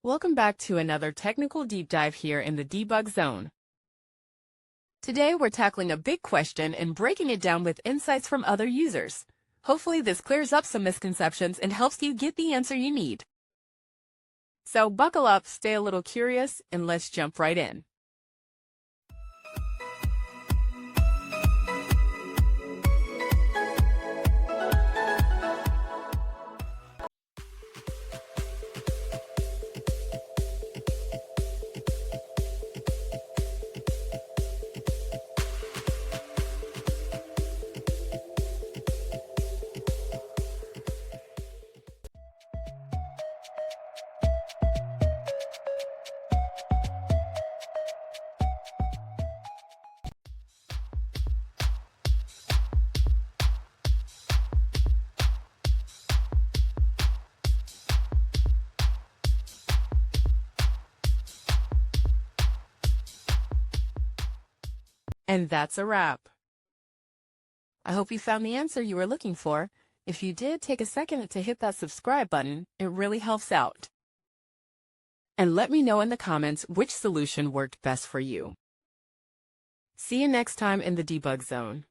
Welcome back to another technical deep dive here in the debug zone. Today we're tackling a big question and breaking it down with insights from other users. Hopefully this clears up some misconceptions and helps you get the answer you need. So buckle up, stay a little curious, and let's jump right in. And that's a wrap. I hope you found the answer you were looking for. If you did, take a second to hit that subscribe button. It really helps out. And let me know in the comments which solution worked best for you. See you next time in the debug zone.